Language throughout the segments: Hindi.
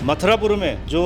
मथुरापुर में जो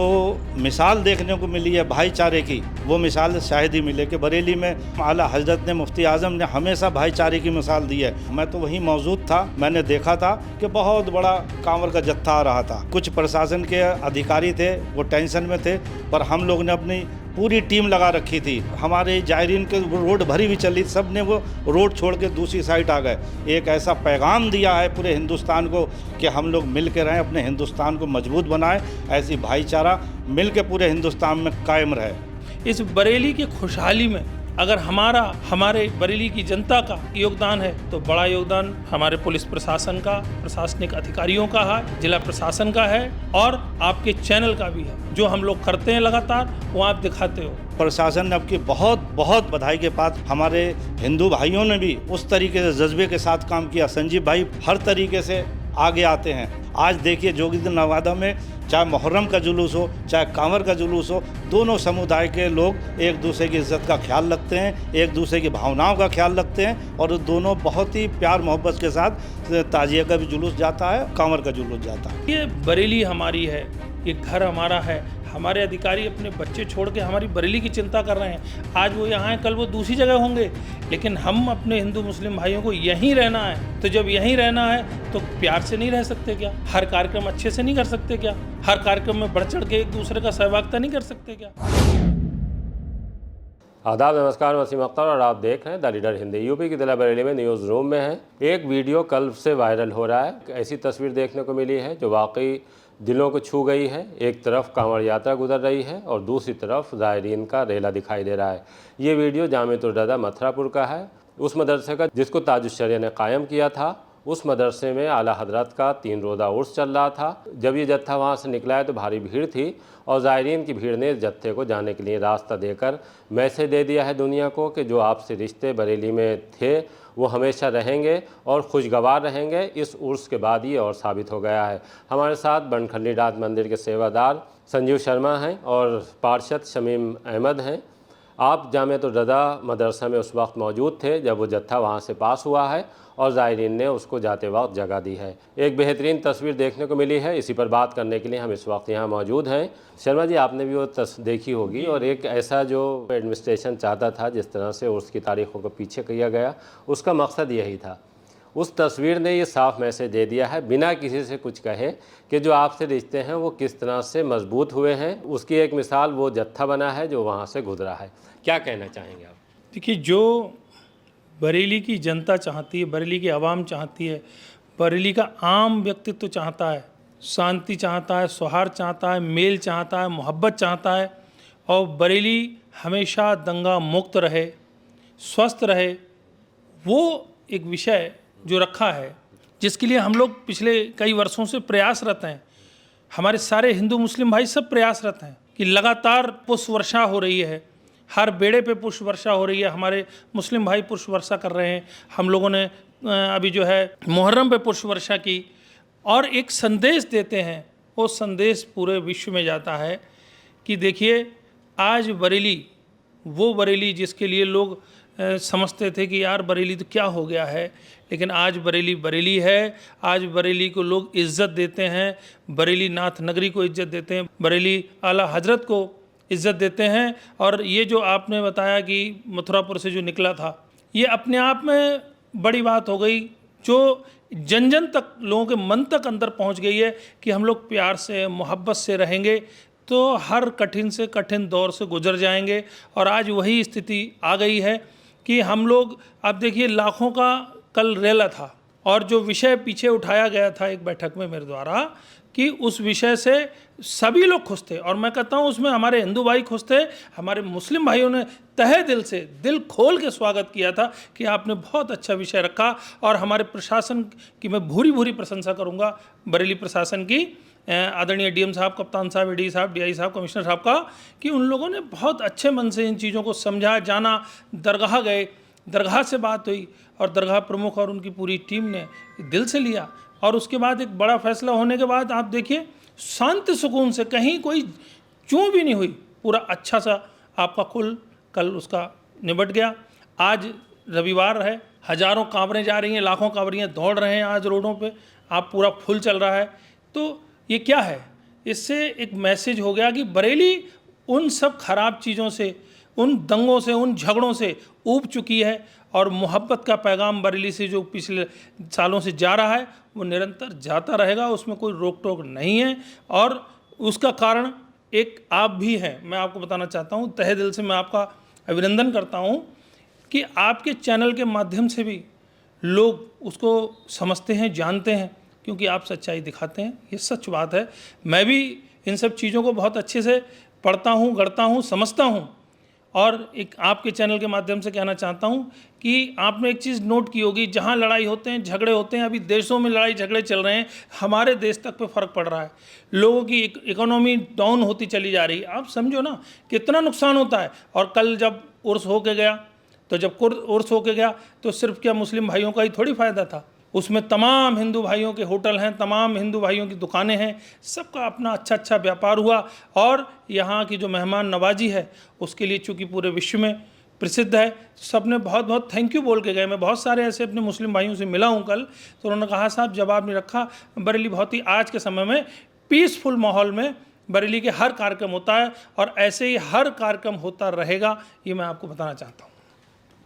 मिसाल देखने को मिली है भाईचारे की, वो मिसाल शायद ही मिले कि बरेली में आला हजरत ने, मुफ्ती आजम ने हमेशा भाईचारे की मिसाल दी है। मैं तो वहीं मौजूद था, मैंने देखा था कि बहुत बड़ा कांवड़ का जत्था आ रहा था। कुछ प्रशासन के अधिकारी थे, वो टेंशन में थे, पर हम लोग ने अपनी पूरी टीम लगा रखी थी। हमारे जायरीन के रोड भरी हुई चली, सब ने वो रोड छोड़ के दूसरी साइड आ गए। एक ऐसा पैगाम दिया है पूरे हिंदुस्तान को कि हम लोग मिल के रहें, अपने हिंदुस्तान को मजबूत बनाएं, ऐसी भाईचारा मिल के पूरे हिंदुस्तान में कायम रहे। इस बरेली की खुशहाली में अगर हमारे बरेली की जनता का योगदान है तो बड़ा योगदान हमारे पुलिस प्रशासन का, प्रशासनिक अधिकारियों का है, जिला प्रशासन का है और आपके चैनल का भी है। जो हम लोग करते हैं लगातार वो आप दिखाते हो। प्रशासन ने आपकी बहुत बहुत बधाई के पास, हमारे हिंदू भाइयों ने भी उस तरीके से जज्बे के साथ काम किया। संजीव भाई हर तरीके से आगे आते हैं। आज देखिए जोगिंदर नवादा में चाहे मुहर्रम का जुलूस हो, चाहे कांवर का जुलूस हो, दोनों समुदाय के लोग एक दूसरे की इज्जत का ख्याल रखते हैं, एक दूसरे की भावनाओं का ख्याल रखते हैं और दोनों बहुत ही प्यार मोहब्बत के साथ ताजिया का भी जुलूस जाता है, कांवर का जुलूस जाता है। ये बरेली हमारी है, ये घर हमारा है। हमारे अधिकारी अपने बच्चे छोड़ के हमारी बरेली की चिंता कर रहे हैं। आज वो यहाँ हैं, कल वो दूसरी जगह होंगे, लेकिन हम अपने हिंदू मुस्लिम भाइयों को यहीं रहना है। तो जब यहीं रहना है तो प्यार से नहीं रह सकते क्या? हर कार्यक्रम अच्छे से नहीं कर सकते क्या? हर कार्यक्रम में बढ़ चढ़ के एक दूसरे का सहभागिता नहीं कर सकते क्या? आदाब, नमस्कार, वसीम अख्तर और आप देख रहे हैं द लीडर हिंदी। यूपी की जिला बरेली में न्यूज़ रूम में है। एक वीडियो कल से वायरल हो रहा है। ऐसी तस्वीर देखने को मिली है जो वाकई दिलों को छू गई है। एक तरफ कांवड़ यात्रा गुजर रही है और दूसरी तरफ ज़ायरीन का रेला दिखाई दे रहा है। ये वीडियो जामिया मथुरापुर का है, उस मदरसे का जिसको ताजुश्शरिया ने कायम किया था। उस मदरसे में आला हजरत का 3 रोज़ा उर्स चल रहा था। जब ये जत्था वहाँ से निकला है तो भारी भीड़ थी और ज़ायरीन की भीड़ ने इस जत्थे को जाने के लिए रास्ता देकर मैसेज दे दिया है दुनिया को कि जो आपसे रिश्ते बरेली में थे वो हमेशा रहेंगे और खुशगवार रहेंगे। इस उर्स के बाद ये और साबित हो गया है। हमारे साथ बनखंडी डाक मंदिर के सेवादार संजीव शर्मा हैं और पार्षद शमीम अहमद हैं। आप जामिया मदरसा में उस वक्त मौजूद थे जब वो जत्था वहाँ से पास हुआ है और ज़ायरीन ने उसको जाते वक्त जगह दी है। एक बेहतरीन तस्वीर देखने को मिली है। इसी पर बात करने के लिए हम इस वक्त यहाँ मौजूद हैं। शर्मा जी, आपने भी वो देखी होगी और एक ऐसा जो एडमिनिस्ट्रेशन चाहता था, जिस तरह से उसकी तारीखों को पीछे किया गया, उसका मकसद यही था। उस तस्वीर ने ये साफ मैसेज दे दिया है बिना किसी से कुछ कहे कि जो आपसे रिश्ते हैं वो किस तरह से मजबूत हुए हैं। उसकी एक मिसाल वो जत्था बना है जो वहाँ से गुजरा है। क्या कहना चाहेंगे आप? देखिए, जो बरेली की जनता चाहती है, बरेली की आवाम चाहती है, बरेली का आम व्यक्तित्व चाहता है, शांति चाहता है, सौहार्द चाहता है, मेल चाहता है, मोहब्बत चाहता है और बरेली हमेशा दंगा मुक्त रहे, स्वस्थ रहे। वो एक विषय जो रखा है, जिसके लिए हम लोग पिछले कई वर्षों से प्रयासरत हैं। हमारे सारे हिंदू मुस्लिम भाई सब प्रयासरत हैं कि लगातार पुष्प वर्षा हो रही है, हर बेड़े पे पुष्प वर्षा हो रही है। हमारे मुस्लिम भाई पुष्प वर्षा कर रहे हैं। हम लोगों ने अभी जो है मुहर्रम पे पुष्प वर्षा की और एक संदेश देते हैं। वो संदेश पूरे विश्व में जाता है कि देखिए, आज बरेली, वो बरेली जिसके लिए लोग समझते थे कि यार बरेली तो क्या हो गया है, लेकिन आज बरेली बरेली है। आज बरेली को लोग इज़्ज़त देते हैं, बरेली नाथ नगरी को इज़्ज़त देते हैं, बरेली आला हजरत को इज़्ज़त देते हैं। और ये जो आपने बताया कि मथुरापुर से जो निकला था, ये अपने आप में बड़ी बात हो गई, जो जन जन तक, लोगों के मन तक अंदर पहुंच गई है कि हम लोग प्यार से, मोहब्बत से रहेंगे तो हर कठिन से कठिन दौर से गुजर जाएंगे। और आज वही स्थिति आ गई है कि हम लोग, अब देखिए, लाखों का कल रेला था और जो विषय पीछे उठाया गया था एक बैठक में मेरे द्वारा, कि उस विषय से सभी लोग खुश थे। और मैं कहता हूँ उसमें हमारे हिंदू भाई खुश थे, हमारे मुस्लिम भाइयों ने तहे दिल से, दिल खोल के स्वागत किया था कि आपने बहुत अच्छा विषय रखा। और हमारे प्रशासन की मैं भूरी भूरी प्रशंसा करूँगा, बरेली प्रशासन की, आदरणीय डीएम साहब, कप्तान साहब, एडी साहब, डीआई साहब, कमिश्नर साहब का, कि उन लोगों ने बहुत अच्छे मन से इन चीज़ों को समझा, जाना। दरगाह गए, दरगाह से बात हुई और दरगाह प्रमुख और उनकी पूरी टीम ने दिल से लिया। और उसके बाद एक बड़ा फैसला होने के बाद आप देखिए, शांति सुकून से, कहीं कोई चूं भी नहीं हुई, पूरा अच्छा सा आपका कुल कल उसका निबट गया। आज रविवार है, हज़ारों कांवरें जा रही हैं, लाखों कांवरियाँ दौड़ रहे हैं आज रोडों पे, आप पूरा फुल चल रहा है। तो ये क्या है? इससे एक मैसेज हो गया कि बरेली उन सब खराब चीज़ों से, उन दंगों से, उन झगड़ों से ऊब चुकी है और मोहब्बत का पैगाम बरेली से जो पिछले सालों से जा रहा है वो निरंतर जाता रहेगा, उसमें कोई रोक टोक नहीं है। और उसका कारण एक आप भी हैं। मैं आपको बताना चाहता हूँ, तहे दिल से मैं आपका अभिनंदन करता हूँ कि आपके चैनल के माध्यम से भी लोग उसको समझते हैं, जानते हैं, क्योंकि आप सच्चाई दिखाते हैं। ये सच बात है। मैं भी इन सब चीज़ों को बहुत अच्छे से पढ़ता हूँ, गढ़ता हूँ, समझता हूँ। और एक आपके चैनल के माध्यम से कहना चाहता हूँ कि आपने एक चीज़ नोट की होगी, जहाँ लड़ाई होते हैं, झगड़े होते हैं, अभी देशों में लड़ाई झगड़े चल रहे हैं, हमारे देश तक पे फ़र्क पड़ रहा है। लोगों की इकोनॉमी डाउन होती चली जा रही है। आप समझो ना कितना नुकसान होता है। और कल जब उर्स होके गया, तो जब उर्स होके गया तो सिर्फ क्या मुस्लिम भाइयों का ही थोड़ी फ़ायदा था, उसमें तमाम हिंदू भाइयों के होटल हैं, तमाम हिंदू भाइयों की दुकानें हैं, सबका अपना अच्छा अच्छा व्यापार हुआ। और यहाँ की जो मेहमान नवाजी है उसके लिए चूँकि पूरे विश्व में प्रसिद्ध है, सब ने बहुत बहुत थैंक यू बोल के गए। मैं बहुत सारे ऐसे अपने मुस्लिम भाइयों से मिला हूँ कल, तो उन्होंने कहा साहब जवाब नहीं रखा। बरेली बहुत ही आज के समय में पीसफुल माहौल में बरेली के हर कार्यक्रम होता है और ऐसे ही हर कार्यक्रम होता रहेगा, ये मैं आपको बताना चाहता हूँ।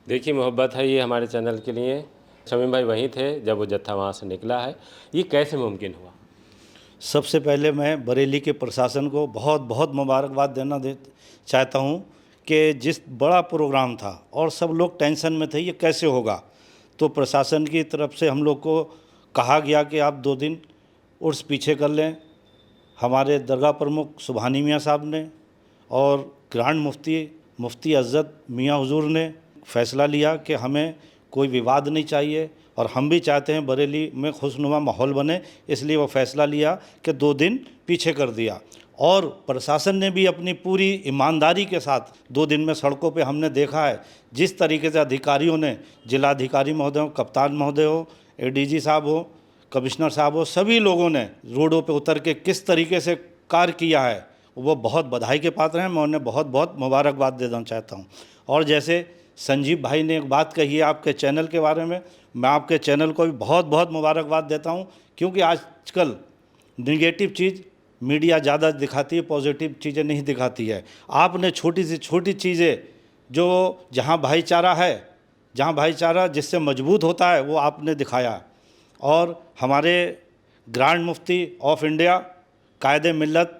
देखिए, मोहब्बत है ये हमारे चैनल के लिए। शमीम भाई वहीं थे जब वो जत्था वहाँ से निकला है, ये कैसे मुमकिन हुआ? सबसे पहले मैं बरेली के प्रशासन को बहुत बहुत मुबारकबाद देना चाहता हूँ कि जिस बड़ा प्रोग्राम था और सब लोग टेंशन में थे ये कैसे होगा, तो प्रशासन की तरफ से हम लोग को कहा गया कि आप 2 दिन उर्स पीछे कर लें। हमारे दरगाह प्रमुख सुबहानी मियाँ साहब ने और ग्रांड मुफ्ती अज़्ज़त मियाँ हुजूर ने फ़ैसला लिया कि हमें कोई विवाद नहीं चाहिए और हम भी चाहते हैं बरेली में खुशनुमा माहौल बने, इसलिए वो फ़ैसला लिया कि 2 दिन पीछे कर दिया। और प्रशासन ने भी अपनी पूरी ईमानदारी के साथ 2 दिन में सड़कों पे हमने देखा है जिस तरीके से अधिकारियों ने, जिलाधिकारी महोदय हो, कप्तान महोदय हो, एडीजी साहब हो, कमिश्नर साहब हो, सभी लोगों ने रोडों पे उतर के किस तरीके से कार्य किया है वो बहुत बधाई के पात्र हैं। मैं उन्हें बहुत बहुत मुबारकबाद देना चाहता हूँ। और जैसे संजीव भाई ने एक बात कही है आपके चैनल के बारे में, मैं आपके चैनल को भी बहुत बहुत मुबारकबाद देता हूँ, क्योंकि आजकल निगेटिव चीज़ मीडिया ज़्यादा दिखाती है, पॉजिटिव चीज़ें नहीं दिखाती है। आपने छोटी से छोटी चीज़ें जो जहाँ भाईचारा है, जहाँ भाईचारा जिससे मजबूत होता है वो आपने दिखाया। और हमारे ग्रांड मुफ्ती ऑफ इंडिया कायदे मिल्लत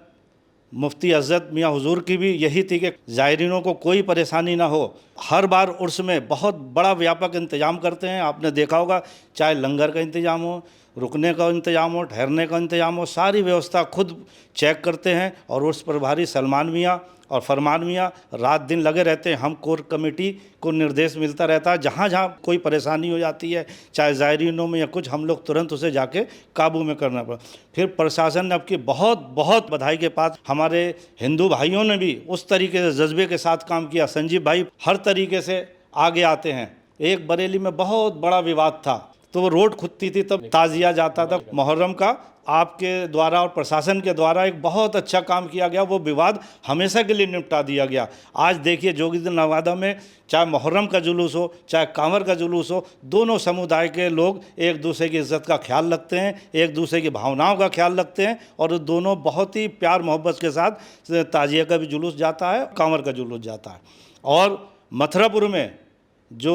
मुफ्ती अज़्ज़त मियाँ हुजूर की भी यही थी कि ज़ायरीनों को कोई परेशानी ना हो। हर बार उर्स में बहुत बड़ा व्यापक इंतज़ाम करते हैं, आपने देखा होगा, चाहे लंगर का इंतज़ाम हो, रुकने का इंतज़ाम हो, ठहरने का इंतज़ाम हो, सारी व्यवस्था खुद चेक करते हैं। और उर्स प्रभारी सलमान मियाँ और फरमान मियाँ रात दिन लगे रहते हैं। हम कोर कमेटी को निर्देश मिलता रहता है, जहाँ जहाँ कोई परेशानी हो जाती है, चाहे ज़ायरीनों में या कुछ, हम लोग तुरंत उसे जाके काबू में करना पड़ा। फिर प्रशासन ने आपकी बहुत बहुत बधाई के पास हमारे हिंदू भाइयों ने भी उस तरीके से जज्बे के साथ काम किया। संजीव भाई हर तरीके से आगे आते हैं। एक बरेली में बहुत बड़ा विवाद था तो वो रोड खुदती थी, तब ताज़िया जाता था मुहर्रम का, आपके द्वारा और प्रशासन के द्वारा एक बहुत अच्छा काम किया गया। वो विवाद हमेशा के लिए निपटा दिया गया। आज देखिए जोगिंदर नवादा में चाहे मुहर्रम का जुलूस हो, चाहे कांवर का जुलूस हो, दोनों समुदाय के लोग एक दूसरे की इज्जत का ख्याल रखते हैं, एक दूसरे की भावनाओं का ख्याल रखते हैं और दोनों बहुत ही प्यार मोहब्बत के साथ ताजिया का भी जुलूस जाता है, कांवर का जुलूस जाता है। और मथुरापुर में जो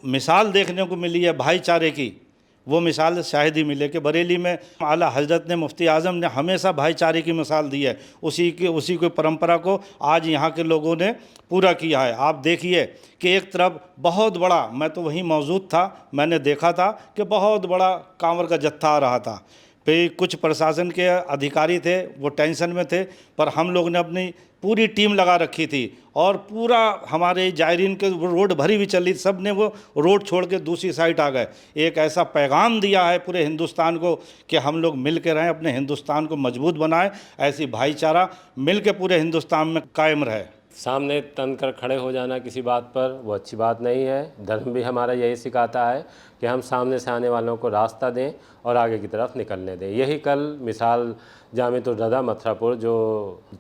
मिसाल देखने को मिली है भाईचारे की, वो मिसाल शायद ही मिले कि बरेली में आला हजरत ने, मुफ्ती आज़म ने हमेशा भाईचारे की मिसाल दी है। उसी की परंपरा को आज यहाँ के लोगों ने पूरा किया है। आप देखिए कि एक तरफ बहुत बड़ा, मैं तो वहीं मौजूद था, मैंने देखा था कि बहुत बड़ा कांवर का जत्था आ रहा था। फिर कुछ प्रशासन के अधिकारी थे, वो टेंशन में थे, पर हम लोग ने अपनी पूरी टीम लगा रखी थी और पूरा हमारे जायरीन के रोड भरी हुई चली, सब ने वो रोड छोड़ के दूसरी साइड आ गए। एक ऐसा पैगाम दिया है पूरे हिंदुस्तान को कि हम लोग मिल के रहें, अपने हिंदुस्तान को मजबूत बनाएं, ऐसी भाईचारा मिल के पूरे हिंदुस्तान में कायम रहे। सामने तन कर खड़े हो जाना किसी बात पर वो अच्छी बात नहीं है। धर्म भी हमारा यही सिखाता है कि हम सामने से आने वालों को रास्ता दें और आगे की तरफ निकलने दें। यही कल मिसाल जामिअतुर रज़ा मथुरापुर जो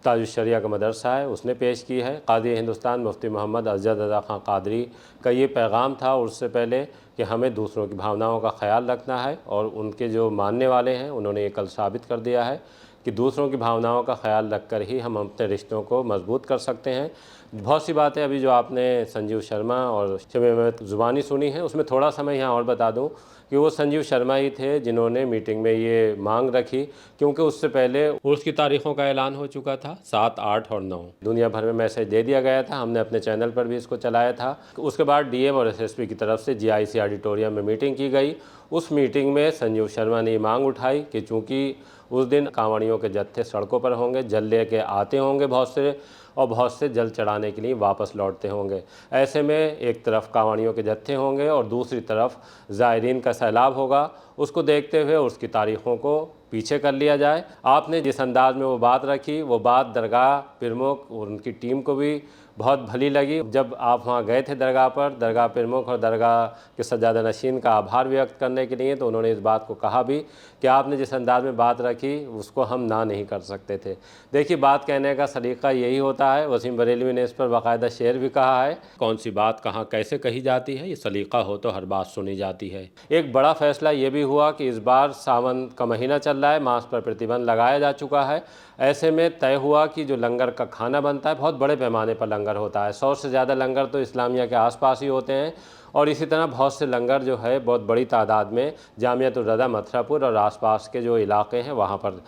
ताजुश्शरिया का मदरसा है उसने पेश की है। कादी हिंदुस्तान मुफ्ती मोहम्मद अज़्ज़त रज़ा खां कादरी का ये पैगाम था उससे पहले कि हमें दूसरों की भावनाओं का ख्याल रखना है और उनके जो मानने वाले हैं उन्होंने ये कल साबित कर दिया है कि दूसरों की भावनाओं का ख्याल रखकर ही हम अपने रिश्तों को मजबूत कर सकते हैं। बहुत सी बातें अभी जो आपने संजीव शर्मा और शमीम ज़ुबानी सुनी है, उसमें थोड़ा सा मैं यहाँ और बता दूँ कि वो संजीव शर्मा ही थे जिन्होंने मीटिंग में ये मांग रखी, क्योंकि उससे पहले उर्स की तारीख़ों का ऐलान हो चुका था 7, 8 और 9। दुनिया भर में मैसेज दे दिया गया था, हमने अपने चैनल पर भी इसको चलाया था। उसके बाद डीएम और एसएसपी की तरफ से जीआईसी ऑडिटोरियम में मीटिंग की गई। उस मीटिंग में संजीव शर्मा ने मांग उठाई कि चूँकि उस दिन कांवड़ियों के जत्थे सड़कों पर होंगे, जल ले के आते होंगे बहुत से, और बहुत से जल चढ़ाने के लिए वापस लौटते होंगे। ऐसे में एक तरफ कांवड़ियों के जत्थे होंगे और दूसरी तरफ ज़ायरीन का सैलाब होगा। उसको देखते हुए उसकी तारीख़ों को पीछे कर लिया जाए। आपने जिस अंदाज में वो बात रखी, वो बात दरगाह प्रमुख और उनकी टीम को भी बहुत भली लगी। जब आप वहाँ गए थे दरगाह पर, दरगाह प्रमुख और दरगाह के सज्जादा नशीन का आभार व्यक्त करने के लिए, तो उन्होंने इस बात को कहा भी कि आपने जिस अंदाज में बात रखी उसको हम ना नहीं कर सकते थे। देखिए, बात कहने का सलीका यही होता है। वसीम बरेलवी ने इस पर बाकायदा शेर भी कहा है, कौन सी बात कहाँ कैसे कही जाती है, ये सलीका हो तो हर बात सुनी जाती है। एक बड़ा फैसला ये भी हुआ कि इस बार सावन का महीना चल रहा है, मांस पर प्रतिबंध लगाया जा चुका है। ऐसे में तय हुआ कि जो लंगर का खाना बनता है, बहुत बड़े पैमाने पर लंगर होता है, 100 से ज़्यादा लंगर तो इस्लामिया के आसपास ही होते हैं, और इसी तरह बहुत से लंगर जो है बहुत बड़ी तादाद में जामियातुर रज़ा मथुरापुर और आसपास के जो इलाके हैं वहाँ पर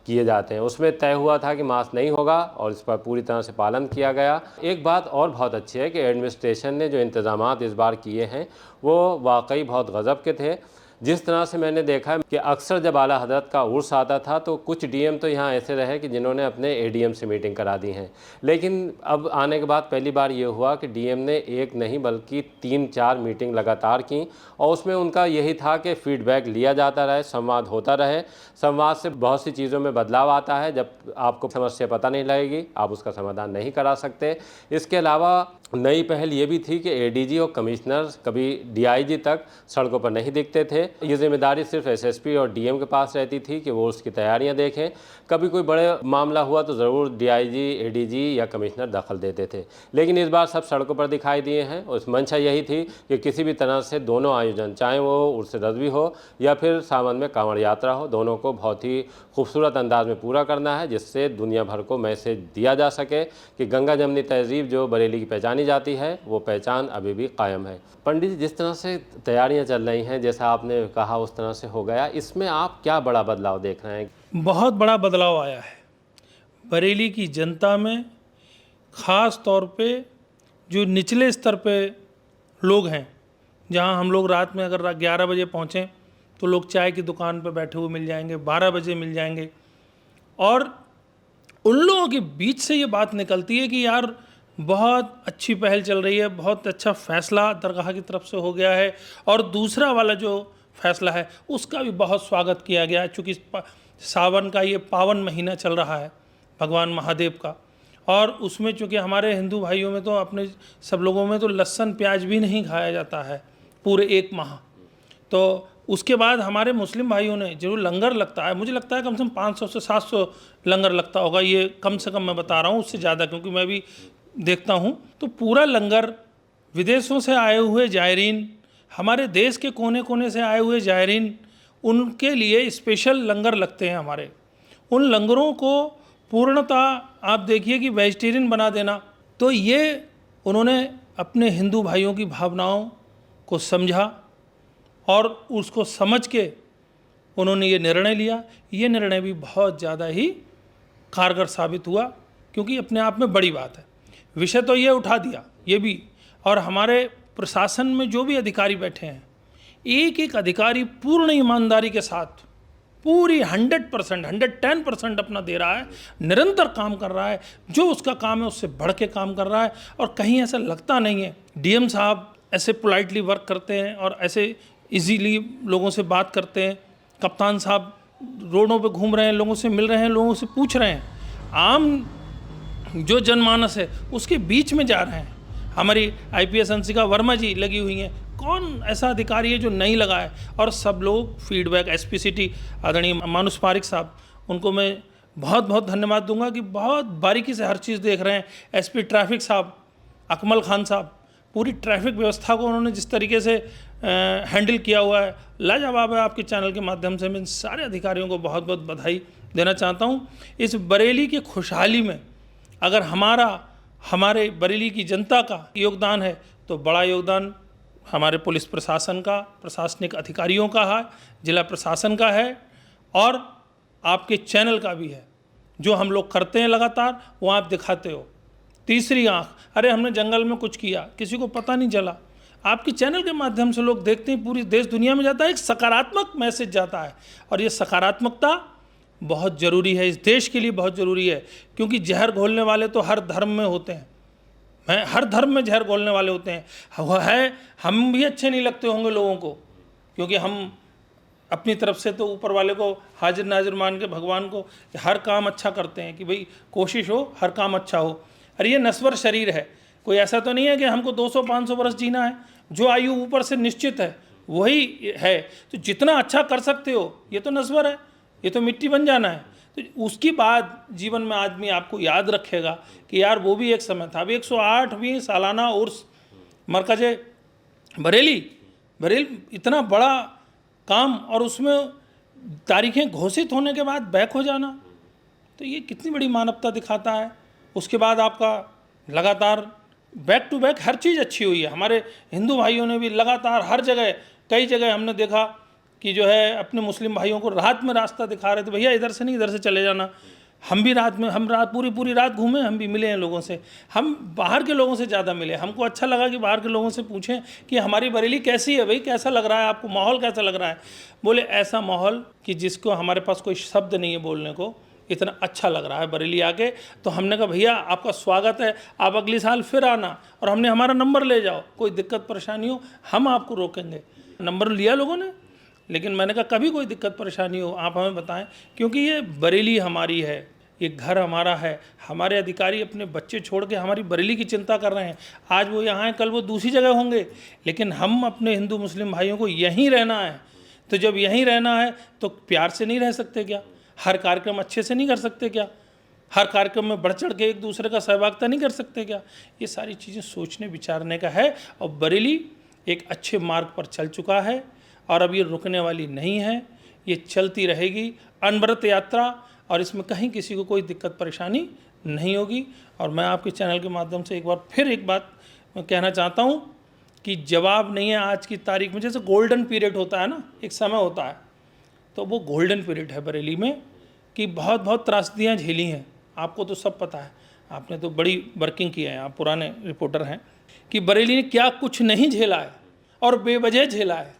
किए जाते हैं। उसमें तय हुआ था कि मांस नहीं होगा और इस पर पूरी तरह से पालन किया गया। एक बात और बहुत अच्छी है कि एडमिनिस्ट्रेशन ने जो इंतज़ामात इस बार किए हैं वो वाकई बहुत गज़ब के थे। जिस तरह से मैंने देखा है कि अक्सर जब आला हज़रत का उर्स आता था तो कुछ डीएम तो यहाँ ऐसे रहे कि जिन्होंने अपने एडीएम से मीटिंग करा दी हैं, लेकिन अब आने के बाद पहली बार ये हुआ कि डीएम ने एक नहीं बल्कि 3-4 मीटिंग लगातार की, और उसमें उनका यही था कि फ़ीडबैक लिया जाता रहे, संवाद होता रहे। संवाद से बहुत सी चीज़ों में बदलाव आता है। जब आपको समस्या पता नहीं लगेगी, आप उसका समाधान नहीं करा सकते। इसके अलावा नई पहल ये भी थी कि एडीजी और कमिश्नर कभी डीआईजी तक सड़कों पर नहीं दिखते थे। ये जिम्मेदारी सिर्फ एसएसपी और डीएम के पास रहती थी कि वो उसकी तैयारियां देखें। कभी कोई बड़े मामला हुआ तो ज़रूर डीआईजी, एडीजी या कमिश्नर दखल देते थे, लेकिन इस बार सब सड़कों पर दिखाई दिए हैं। और इस मंशा यही थी कि किसी भी तरह से दोनों आयोजन, चाहे वो उर्स रज़वी हो या फिर सावन में कांवड़ यात्रा हो, दोनों को बहुत ही खूबसूरत अंदाज में पूरा करना है, जिससे दुनिया भर को मैसेज दिया जा सके कि गंगा जमनी तहजीब जो बरेली की पहचानी जाती है, वो पहचान अभी भी कायम है। पंडित जी, जिस तरह से तैयारियां चल रही हैं, जैसा आपने कहा उस तरह से हो गया, इसमें आप क्या बड़ा बदलाव देख रहे हैं? बहुत बड़ा बदलाव आया है बरेली की जनता में, ख़ास तौर पे जो निचले स्तर पे लोग हैं, जहां हम लोग रात में अगर 11 बजे पहुँचें तो लोग चाय की दुकान पे बैठे हुए मिल जाएंगे, 12 बजे मिल जाएंगे, और उन लोगों के बीच से ये बात निकलती है कि यार बहुत अच्छी पहल चल रही है, बहुत अच्छा फ़ैसला दरगाह की तरफ से हो गया है, और दूसरा वाला जो फ़ैसला है उसका भी बहुत स्वागत किया गया है। चूँकि सावन का ये पावन महीना चल रहा है भगवान महादेव का, और उसमें चूँकि हमारे हिंदू भाइयों में तो अपने सब लोगों में तो लहसुन प्याज भी नहीं खाया जाता है पूरे 1 माह। तो उसके बाद हमारे मुस्लिम भाइयों ने जो लंगर लगता है, मुझे लगता है कम से कम 500 से 700 लंगर लगता होगा, ये कम से कम मैं बता रहा हूँ, उससे ज़्यादा क्योंकि मैं भी देखता हूँ। तो पूरा लंगर विदेशों से आए हुए जायरीन, हमारे देश के कोने कोने से आए हुए जायरीन, उनके लिए स्पेशल लंगर लगते हैं हमारे। उन लंगरों को पूर्णतः आप देखिए कि वेजिटेरियन बना देना, तो ये उन्होंने अपने हिंदू भाइयों की भावनाओं को समझा और उसको समझ के उन्होंने ये निर्णय लिया। ये निर्णय भी बहुत ज़्यादा ही कारगर साबित हुआ, क्योंकि अपने आप में बड़ी बात है। विषय तो ये उठा दिया ये भी, और हमारे प्रशासन में जो भी अधिकारी बैठे हैं, एक एक अधिकारी पूर्ण ईमानदारी के साथ पूरी 100%, 110% अपना दे रहा है, निरंतर काम कर रहा है, जो उसका काम है उससे बढ़ के काम कर रहा है, और कहीं ऐसा लगता नहीं है। डीएम साहब ऐसे पोलाइटली वर्क करते हैं और ऐसे इजीली लोगों से बात करते हैं। कप्तान साहब रोडों पे घूम रहे हैं, लोगों से मिल रहे हैं, लोगों से पूछ रहे हैं, आम जो जनमानस है उसके बीच में जा रहे हैं। हमारी आईपीएस अंशिका वर्मा जी लगी हुई हैं, कौन ऐसा अधिकारी है जो नहीं लगा है, और सब लोग फीडबैक। एसपी सिटी आदरणीय मानुष पारिक साहब, उनको मैं बहुत बहुत धन्यवाद दूंगा कि बहुत बारीकी से हर चीज़ देख रहे हैं। एसपी ट्रैफिक साहब अकमल खान साहब, पूरी ट्रैफिक व्यवस्था को उन्होंने जिस तरीके से हैंडल किया हुआ है, लाजवाब है। आपके चैनल के माध्यम से मैं सारे अधिकारियों को बहुत बहुत बधाई देना चाहता हूँ। इस बरेली की खुशहाली में अगर हमारे बरेली की जनता का योगदान है तो बड़ा योगदान हमारे पुलिस प्रशासन का, प्रशासनिक अधिकारियों का है, जिला प्रशासन का है और आपके चैनल का भी है। जो हम लोग करते हैं लगातार वो आप दिखाते हो। तीसरी आंख, अरे हमने जंगल में कुछ किया, किसी को पता नहीं चला, आपके चैनल के माध्यम से लोग देखते हैं, पूरी देश दुनिया में जाता है, एक सकारात्मक मैसेज जाता है। और ये सकारात्मकता बहुत ज़रूरी है, इस देश के लिए बहुत ज़रूरी है, क्योंकि जहर घोलने वाले तो हर धर्म में होते हैं। हर धर्म में जहर घोलने वाले होते हैं। हम भी अच्छे नहीं लगते होंगे लोगों को, क्योंकि हम अपनी तरफ से तो ऊपर वाले को हाजिर नाजिर मान के भगवान को हर काम अच्छा करते हैं कि भाई कोशिश हो हर काम अच्छा हो। अरे ये नश्वर शरीर है, कोई ऐसा तो नहीं है कि हमको 200-500 वर्ष जीना है। जो आयु ऊपर से निश्चित है वही है। तो जितना अच्छा कर सकते हो, ये तो नश्वर है, ये तो मिट्टी बन जाना है। तो उसके बाद जीवन में आदमी आपको याद रखेगा कि यार वो भी एक समय था। अभी 108वीं सालाना उर्स मरकज़ बरेली इतना बड़ा काम, और उसमें तारीखें घोषित होने के बाद बैक हो जाना, तो ये कितनी बड़ी मानवता दिखाता है। उसके बाद आपका लगातार बैक टू बैक हर चीज़ अच्छी हुई है। हमारे हिंदू भाइयों ने भी लगातार हर जगह, कई जगह हमने देखा कि जो है अपने मुस्लिम भाइयों को रात में रास्ता दिखा रहे थे, भैया इधर से नहीं इधर से चले जाना। हम भी रात में, हम रात पूरी रात घूमे, हम भी मिले हैं लोगों से। हम बाहर के लोगों से ज़्यादा मिले। हमको अच्छा लगा कि बाहर के लोगों से पूछें कि हमारी बरेली कैसी है भाई, कैसा लग रहा है आपको, माहौल कैसा लग रहा है। बोले ऐसा माहौल कि जिसको हमारे पास कोई शब्द नहीं है बोलने को, इतना अच्छा लग रहा है बरेली आके। तो हमने कहा भैया आपका स्वागत है, आप अगले साल फिर आना, और हमने हमारा नंबर ले जाओ, कोई दिक्कत परेशानी हो हम आपको रोकेंगे। नंबर लिया लोगों ने, लेकिन मैंने कहा कभी कोई दिक्कत परेशानी हो आप हमें बताएं, क्योंकि ये बरेली हमारी है, ये घर हमारा है। हमारे अधिकारी अपने बच्चे छोड़ के हमारी बरेली की चिंता कर रहे हैं। आज वो यहाँ हैं, कल वो दूसरी जगह होंगे, लेकिन हम अपने हिंदू मुस्लिम भाइयों को यहीं रहना है। तो जब यहीं रहना है तो प्यार से नहीं रह सकते क्या? हर कार्यक्रम अच्छे से नहीं कर सकते क्या? हर कार्यक्रम में बढ़ चढ़ के एक दूसरे का सहभागिता नहीं कर सकते क्या? ये सारी चीज़ें सोचने विचारने का है। और बरेली एक अच्छे मार्ग पर चल चुका है और अब ये रुकने वाली नहीं है, ये चलती रहेगी अनवरत यात्रा, और इसमें कहीं किसी को कोई दिक्कत परेशानी नहीं होगी। और मैं आपके चैनल के माध्यम से एक बात कहना चाहता हूँ कि जवाब नहीं है आज की तारीख में। जैसे गोल्डन पीरियड होता है ना, एक समय होता है, तो वो गोल्डन पीरियड है बरेली में, कि बहुत बहुत त्रासदियाँ झेली हैं। आपको तो सब पता है, आपने तो बड़ी वर्किंग की है, आप पुराने रिपोर्टर हैं, कि बरेली ने क्या कुछ नहीं झेला है और बेवजह झेला है।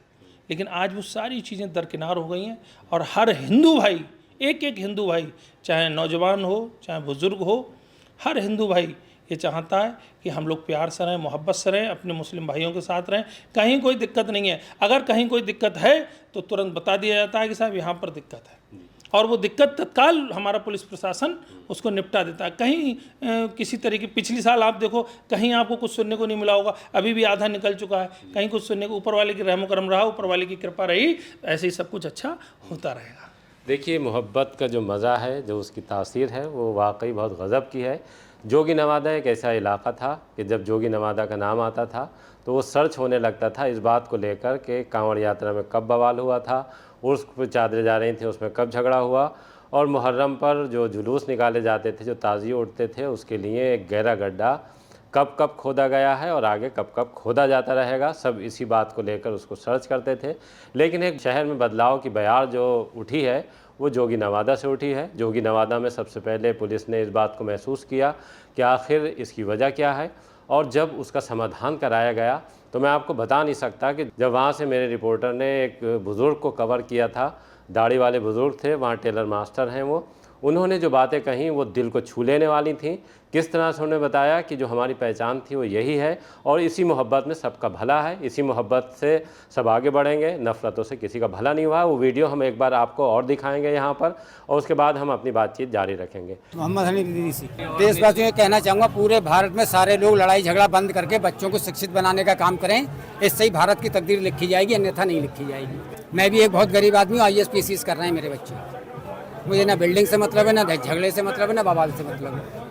लेकिन आज वो सारी चीज़ें दरकिनार हो गई हैं और हर हिंदू भाई, एक हिंदू भाई, चाहे नौजवान हो चाहे बुज़ुर्ग हो, हर हिंदू भाई ये चाहता है कि हम लोग प्यार से रहें, मोहब्बत से रहें, अपने मुस्लिम भाइयों के साथ रहें। कहीं कोई दिक्कत नहीं है। अगर कहीं कोई दिक्कत है तो तुरंत बता दिया जाता है कि साहब यहाँ पर दिक्कत है, और वो दिक्कत तत्काल हमारा पुलिस प्रशासन उसको निपटा देता है। कहीं किसी तरीके, पिछली साल आप देखो कहीं आपको कुछ सुनने को नहीं मिला होगा, अभी भी आधा निकल चुका है, कहीं कुछ सुनने को, ऊपर वाले की रहमो करम रहा, ऊपर वाले की कृपा रही, ऐसे ही सब कुछ अच्छा होता रहेगा। देखिए, मोहब्बत का जो मज़ा है, जो उसकी तासीर है, वो वाकई बहुत गज़ब की है। जोगी नवादा एक ऐसा इलाका था कि जब जोगी नवादा का नाम आता था तो वो सर्च होने लगता था इस बात को लेकर कि कांवड़ यात्रा में कब बवाल हुआ था, उर्स पर चादरें जा रही थी उसमें कब झगड़ा हुआ, और मुहर्रम पर जो जुलूस निकाले जाते थे, जो ताज़िए उठते थे, उसके लिए एक गहरा गड्ढा कब कब खोदा गया है और आगे कब कब खोदा जाता रहेगा, सब इसी बात को लेकर उसको सर्च करते थे। लेकिन एक शहर में बदलाव की बयार जो उठी है वो जोगी नवादा से उठी है। जोगी नवादा में सबसे पहले पुलिस ने इस बात को महसूस किया कि आखिर इसकी वजह क्या है, और जब उसका समाधान कराया गया तो मैं आपको बता नहीं सकता कि जब वहाँ से मेरे रिपोर्टर ने एक बुज़ुर्ग को कवर किया था, दाढ़ी वाले बुज़ुर्ग थे, वहाँ टेलर मास्टर हैं वो, उन्होंने जो बातें कहीं वो दिल को छू लेने वाली थी। किस तरह से उन्होंने बताया कि जो हमारी पहचान थी वो यही है, और इसी मोहब्बत में सबका भला है, इसी मोहब्बत से सब आगे बढ़ेंगे, नफ़रतों से किसी का भला नहीं हुआ। वो वीडियो हम एक बार आपको और दिखाएंगे यहाँ पर, और उसके बाद हम अपनी बातचीत जारी रखेंगे। मोहम्मद हनीफ दीदी, देशवासियों को कहना चाहूँगा, पूरे भारत में सारे लोग लड़ाई झगड़ा बंद करके बच्चों को शिक्षित बनाने का काम करें। इससे ही भारत की तकदीर लिखी जाएगी, अन्यथा नहीं लिखी जाएगी। मैं भी एक बहुत गरीब आदमी हूँ, IAS PCS कर रहे हैं मेरे बच्चे। मुझे ना बिल्डिंग से मतलब है, ना झगड़े से मतलब है, ना बवाल से मतलब है।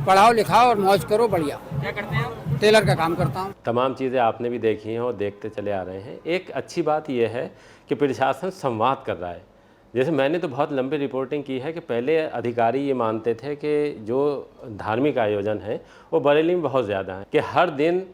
पढ़ाओ लिखाओ और मौज करो। बढ़िया। क्या करते हैं आप? टेलर का काम करता हूँ। तमाम चीज़ें आपने भी देखी हैं और देखते चले आ रहे हैं। एक अच्छी बात यह है कि प्रशासन संवाद कर रहा है। जैसे मैंने तो बहुत लंबी रिपोर्टिंग की है कि पहले अधिकारी ये मानते थे कि जो धार्मिक आयोजन है वो बरेली में बहुत ज़्यादा है, कि हर दिन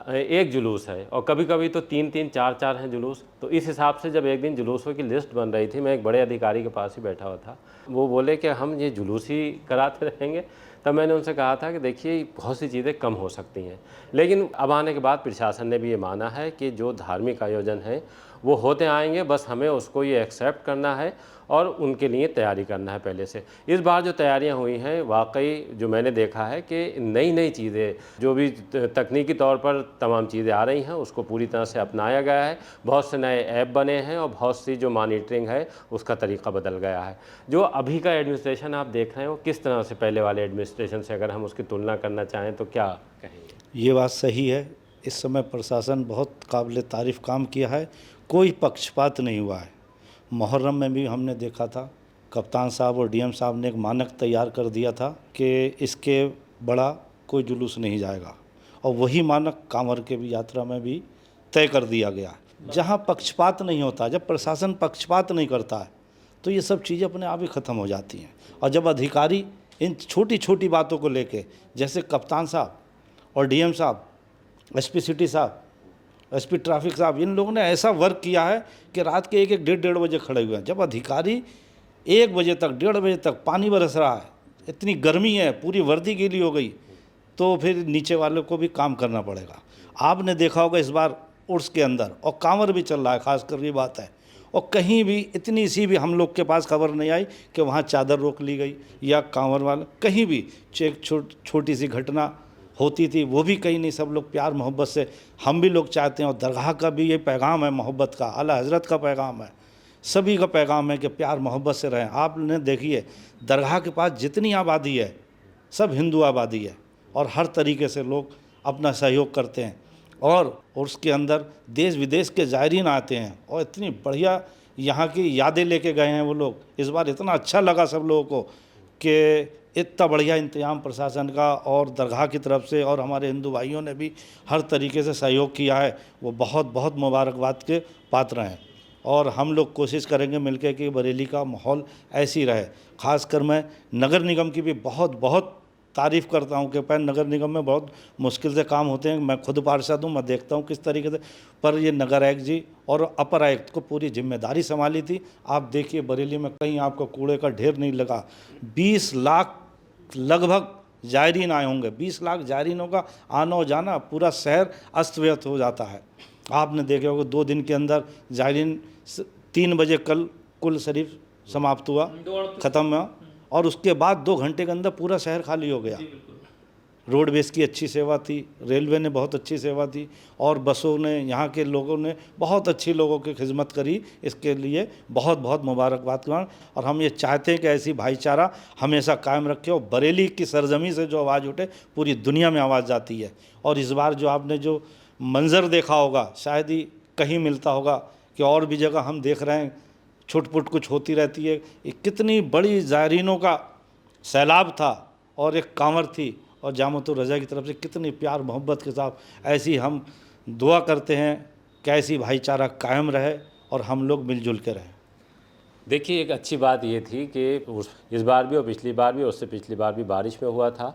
एक जुलूस है और कभी कभी तो 3-3, 4-4 हैं जुलूस। तो इस हिसाब से जब एक दिन जुलूसों की लिस्ट बन रही थी, मैं एक बड़े अधिकारी के पास ही बैठा हुआ था, वो बोले कि हम ये जुलूस ही कराते रहेंगे। तब मैंने उनसे कहा था कि देखिए बहुत सी चीज़ें कम हो सकती हैं, लेकिन अब आने के बाद प्रशासन ने भी ये माना है कि जो धार्मिक आयोजन है वो होते आएंगे, बस हमें उसको ये एक्सेप्ट करना है और उनके लिए तैयारी करना है पहले से। इस बार जो तैयारियां हुई हैं वाकई जो मैंने देखा है कि नई नई चीज़ें जो भी तकनीकी तौर पर तमाम चीज़ें आ रही हैं उसको पूरी तरह से अपनाया गया है। बहुत से नए ऐप बने हैं और बहुत सी जो मॉनिटरिंग है उसका तरीका बदल गया है। जो अभी का एडमिनिस्ट्रेशन आप देख रहे हो किस तरह से पहले वाले एडमिनिस्ट्रेशन से अगर हम उसकी तुलना करना चाहें तो क्या कहेंगे? ये बात सही है। इस समय प्रशासन बहुत काबिल तारीफ़ काम किया है, कोई पक्षपात नहीं हुआ है। मुहर्रम में भी हमने देखा था, कप्तान साहब और डीएम साहब ने एक मानक तैयार कर दिया था कि इसके बड़ा कोई जुलूस नहीं जाएगा, और वही मानक कांवर के भी यात्रा में भी तय कर दिया गया। जहाँ पक्षपात नहीं होता, जब प्रशासन पक्षपात नहीं करता है तो ये सब चीज़ें अपने आप ही ख़त्म हो जाती हैं। और जब अधिकारी इन छोटी छोटी बातों को लेके, जैसे कप्तान साहब और डीएम साहब, एसपी सिटी साहब, एसपी ट्रैफिक साहब, इन लोगों ने ऐसा वर्क किया है कि रात के 1-1, 1:30 बजे खड़े हुए हैं। जब अधिकारी 1 बजे तक, 1:30 बजे तक पानी बरस रहा है, इतनी गर्मी है, पूरी वर्दी गीली हो गई, तो फिर नीचे वालों को भी काम करना पड़ेगा। आपने देखा होगा इस बार उर्स के अंदर, और कांवर भी चल रहा है, खासकर ये बात है, और कहीं भी इतनी सी भी हम लोग के पास खबर नहीं आई कि वहाँ चादर रोक ली गई या कांवर वाले, कहीं भी एक छोटी सी घटना होती थी, वो भी कहीं नहीं। सब लोग प्यार मोहब्बत से, हम भी लोग चाहते हैं, और दरगाह का भी ये पैगाम है मोहब्बत का, आला हज़रत का पैगाम है, सभी का पैगाम है कि प्यार मोहब्बत से रहें। आपने देखिए दरगाह के पास जितनी आबादी है सब हिंदू आबादी है, और हर तरीके से लोग अपना सहयोग करते हैं, और उसके अंदर देश विदेश के ज़ायरीन आते हैं, और इतनी बढ़िया यहाँ की यादें लेके गए हैं वो लोग। इस बार इतना अच्छा लगा सब लोगों को कि इतना बढ़िया इंतजाम प्रशासन का और दरगाह की तरफ से, और हमारे हिंदू भाइयों ने भी हर तरीके से सहयोग किया है। वो बहुत बहुत मुबारकबाद के पात्र हैं, और हम लोग कोशिश करेंगे मिलकर कि बरेली का माहौल ऐसी रहे। ख़ासकर मैं नगर निगम की भी बहुत बहुत तारीफ़ करता हूँ कि नगर निगम में बहुत मुश्किल से काम होते हैं। मैं खुद पार्षद हूँ, मैं देखता हूँ किस तरीके से, पर ये नगर आयुक्त जी और अपर आयुक्त को पूरी जिम्मेदारी संभाली थी। आप देखिए बरेली में कहीं आपको कूड़े का ढेर नहीं लगा। 20 लाख लगभग जायरीन आए होंगे, 20 लाख जायरीनों का आना जाना, पूरा शहर अस्त व्यस्त हो जाता है। आपने देखे होगा 2 दिन के अंदर जायरीन 3 बजे कल कुल शरीफ समाप्त हुआ, ख़त्म हुआ, और उसके बाद 2 घंटे के अंदर पूरा शहर खाली हो गया। रोडवेज़ की अच्छी सेवा थी, रेलवे ने बहुत अच्छी सेवा दी, और बसों ने, यहाँ के लोगों ने बहुत अच्छी लोगों की खिदमत करी। इसके लिए बहुत बहुत मुबारकबाद। और हम ये चाहते हैं कि ऐसी भाईचारा हमेशा कायम रखे, और बरेली की सरजमी से जो आवाज़ उठे पूरी दुनिया में आवाज़ जाती है। और इस बार जो आपने जो मंज़र देखा होगा शायद ही कहीं मिलता होगा, कि और भी जगह हम देख रहे हैं छुटपुट कुछ होती रहती है। कितनी बड़ी ज़ायरीनों का सैलाब था, और एक कांवर थी, और जामतुर रज़ा की तरफ से कितनी प्यार मोहब्बत के साथ ऐसी हम दुआ करते हैं कि ऐसी भाईचारा कायम रहे और हम लोग मिलजुल के रहें। देखिए एक अच्छी बात ये थी कि इस बार भी और पिछली बार भी, उससे पिछली बार भी बारिश में हुआ था,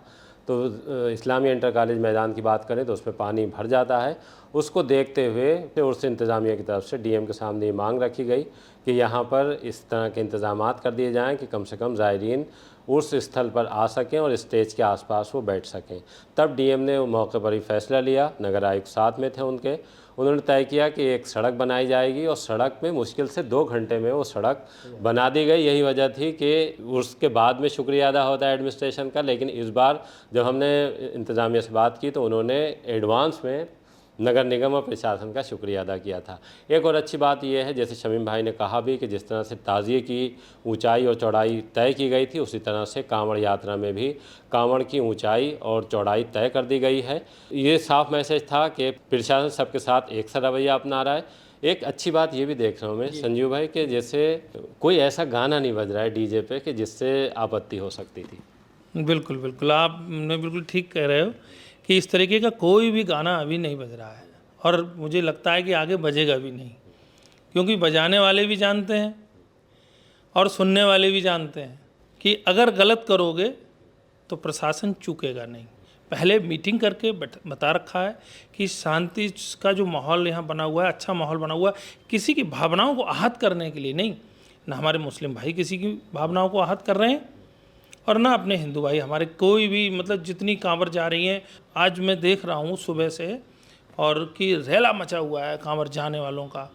तो इस्लामी इंटर कॉलेज मैदान की बात करें तो उसमें पानी भर जाता है। उसको देखते हुए उर्स इंतज़ामिया की तरफ से डीएम के सामने ये मांग रखी गई कि यहाँ पर इस तरह के इंतज़ामात कर दिए जाएं कि कम से कम ज़ायरीन उर्स स्थल पर आ सकें और स्टेज के आसपास वो बैठ सकें। तब डीएम ने मौके पर ही फैसला लिया, नगर आयुक्त साथ में थे उनके, उन्होंने तय किया कि एक सड़क बनाई जाएगी, और सड़क में मुश्किल से 2 घंटे में वो सड़क बना दी गई। यही वजह थी कि उसके बाद में शुक्रिया अदा होता है एडमिनिस्ट्रेशन का, लेकिन इस बार जब हमने इंतज़ामिया से बात की तो उन्होंने एडवांस में नगर निगम और प्रशासन का शुक्रिया अदा किया था। एक और अच्छी बात यह है, जैसे शमीम भाई ने कहा भी, कि जिस तरह से ताज़िए की ऊंचाई और चौड़ाई तय की गई थी, उसी तरह से कांवड़ यात्रा में भी कांवड़ की ऊंचाई और चौड़ाई तय कर दी गई है। ये साफ मैसेज था कि प्रशासन सबके साथ एक सा रवैया अपना रहा है। एक अच्छी बात ये भी देख रहा हूँ मैं संजीव भाई कि जैसे कोई ऐसा गाना नहीं बज रहा है डीजे पे कि जिससे आपत्ति हो सकती थी। बिल्कुल बिल्कुल, आपने बिल्कुल ठीक कह रहे हो कि इस तरीके का कोई भी गाना अभी नहीं बज रहा है और मुझे लगता है कि आगे बजेगा भी नहीं, क्योंकि बजाने वाले भी जानते हैं और सुनने वाले भी जानते हैं कि अगर गलत करोगे तो प्रशासन चूकेगा नहीं। पहले मीटिंग करके बता रखा है कि शांति का जो माहौल यहाँ बना हुआ है, अच्छा माहौल बना हुआ है, किसी की भावनाओं को आहत करने के लिए नहीं। ना हमारे मुस्लिम भाई किसी की भावनाओं को आहत कर रहे हैं और ना अपने हिंदू भाई हमारे कोई भी, मतलब जितनी कांवर जा रही हैं, आज मैं देख रहा हूँ सुबह से और कि रेला मचा हुआ है कांवर जाने वालों का,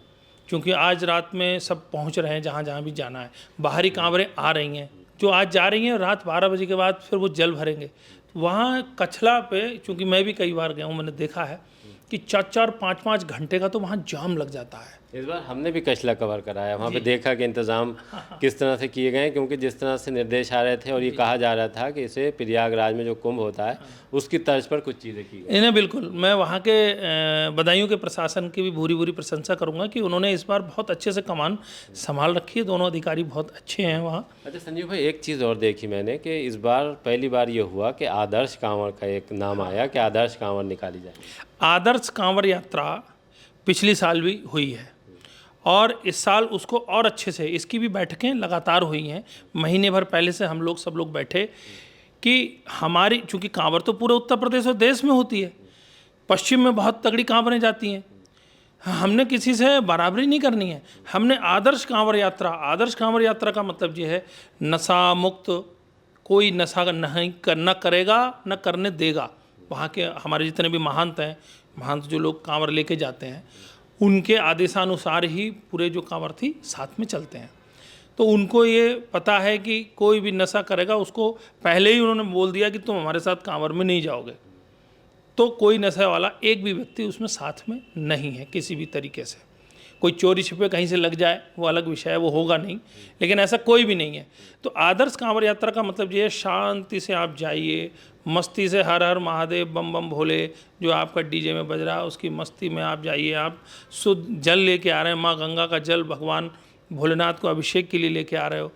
क्योंकि आज रात में सब पहुँच रहे हैं जहाँ जहाँ भी जाना है। बाहरी कांवरें आ रही हैं जो आज जा रही हैं, रात 12 बजे के बाद फिर वो जल भरेंगे। वहाँ कछला पे, चूँकि मैं भी कई बार गया हूँ, मैंने देखा है कि 4-4, 5-5 घंटे का तो वहाँ जाम लग जाता है। इस बार हमने भी कचला कवर कराया, वहाँ पे देखा कि इंतज़ाम किस तरह से किए गए हैं, क्योंकि जिस तरह से निर्देश आ रहे थे और ये कहा जा रहा था कि इसे प्रयागराज में जो कुंभ होता है उसकी तर्ज पर कुछ चीज़ें की गई। इन्हें बिल्कुल, मैं वहाँ के बदायूं के प्रशासन की भी भूरी भूरी प्रशंसा करूँगा कि उन्होंने इस बार बहुत अच्छे से कमान संभाल रखी है। दोनों अधिकारी बहुत अच्छे हैं वहाँ। अच्छा संजीव भाई, एक चीज़ और देखी मैंने कि इस बार पहली बार ये हुआ कि आदर्श कांवड़ का एक नाम आया कि आदर्श कांवड़ निकाली जाए। आदर्श कांवड़ यात्रा पिछले साल भी हुई है और इस साल उसको और अच्छे से, इसकी भी बैठकें लगातार हुई हैं। महीने भर पहले से हम लोग सब लोग बैठे कि हमारी, चूँकि कांवर तो पूरे उत्तर प्रदेश और देश में होती है, पश्चिम में बहुत तगड़ी कांवरें जाती हैं, हमने किसी से बराबरी नहीं करनी है। हमने आदर्श कांवर यात्रा का मतलब ये है नशा मुक्त, कोई नशा नहीं न करेगा न करने देगा। वहाँ के हमारे जितने भी महंत जो लोग कांवर लेके जाते हैं, उनके आदेशानुसार ही पूरे जो कांवर थी साथ में चलते हैं। तो उनको ये पता है कि कोई भी नशा करेगा उसको पहले ही उन्होंने बोल दिया कि तुम हमारे साथ कांवर में नहीं जाओगे। तो कोई नशे वाला एक भी व्यक्ति उसमें साथ में नहीं है किसी भी तरीके से। कोई चोरी छिपे कहीं से लग जाए वो अलग विषय है, वो होगा नहीं, लेकिन ऐसा कोई भी नहीं है। तो आदर्श कांवर यात्रा का मतलब ये है शांति से आप जाइए, मस्ती से हर हर महादेव बम बम भोले जो आपका डीजे में बज रहा है उसकी मस्ती में आप जाइए। आप शुद्ध जल लेके आ रहे हैं, माँ गंगा का जल भगवान भोलेनाथ को अभिषेक के लिए लेके आ रहे हो,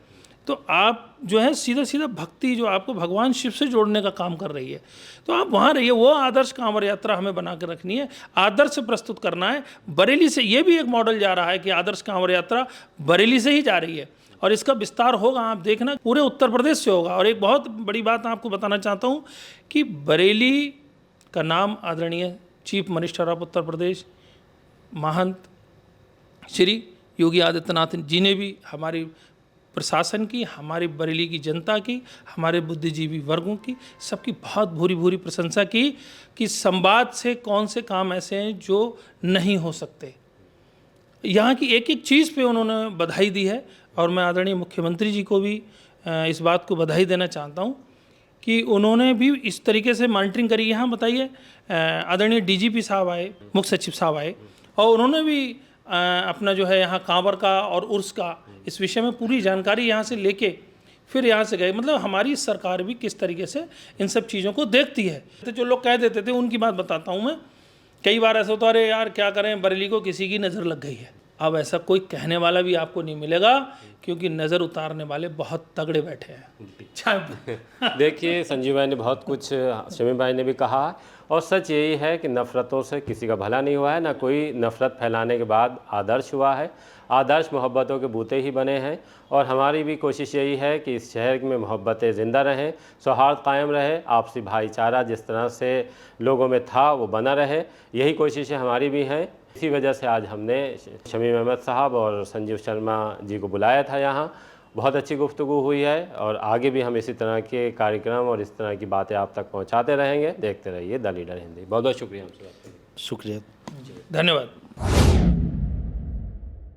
तो आप जो है सीधा सीधा भक्ति जो आपको भगवान शिव से जोड़ने का काम कर रही है, तो आप वहाँ रहिए। वो आदर्श कांवर यात्रा हमें बना कर रखनी है, आदर्श से प्रस्तुत करना है। बरेली से ये भी एक मॉडल जा रहा है कि आदर्श कांवर यात्रा बरेली से ही जा रही है और इसका विस्तार होगा, आप देखना पूरे उत्तर प्रदेश से होगा। और एक बहुत बड़ी बात आपको बताना चाहता हूँ कि बरेली का नाम आदरणीय chief minister of Uttar Pradesh महंत श्री योगी आदित्यनाथ जी ने भी हमारी प्रशासन की, हमारी बरेली की जनता की, हमारे बुद्धिजीवी वर्गों की, सबकी बहुत भूरी भूरी प्रशंसा की कि संवाद से कौन से काम ऐसे हैं जो नहीं हो सकते। यहाँ की एक एक चीज़ पे उन्होंने बधाई दी है और मैं आदरणीय मुख्यमंत्री जी को भी इस बात को बधाई देना चाहता हूँ कि उन्होंने भी इस तरीके से मॉनिटरिंग करी। यहाँ बताइए, आदरणीय डीजीपी साहब आए, मुख्य सचिव साहब आए और उन्होंने भी अपना जो है यहाँ कांवर का और उर्स का इस विषय में पूरी जानकारी यहाँ से लेके फिर यहाँ से गए। मतलब हमारी सरकार भी किस तरीके से इन सब चीज़ों को देखती है। तो जो लोग कह देते थे उनकी बात बताता हूँ मैं। कई बार ऐसा होता है, अरे यार क्या करें, बरेली को किसी की नज़र लग गई है। अब ऐसा कोई कहने वाला भी आपको नहीं मिलेगा, क्योंकि नज़र उतारने वाले बहुत तगड़े बैठे हैं। देखिए संजीव भाई ने बहुत कुछ, शमीम भाई ने भी कहा, और सच यही है कि नफ़रतों से किसी का भला नहीं हुआ है, ना कोई नफ़रत फैलाने के बाद आदर्श हुआ है। आदर्श मोहब्बतों के बूते ही बने हैं और हमारी भी कोशिश यही है कि इस शहर में मोहब्बतें ज़िंदा रहें, सौहार्द कायम रहे, आपसी भाईचारा जिस तरह से लोगों में था वो बना रहे। यही कोशिशें हमारी भी हैं। इसी वजह से आज हमने शमीम अहमद साहब और संजीव शर्मा जी को बुलाया था यहाँ। बहुत अच्छी गुफ्तगू हुई है और आगे भी हम इसी तरह के कार्यक्रम और इस तरह की बातें आप तक पहुँचाते रहेंगे। देखते रहिए द लीडर हिंदी। बहुत बहुत शुक्रिया हमसे बात करने के लिए। शुक्रिया, धन्यवाद।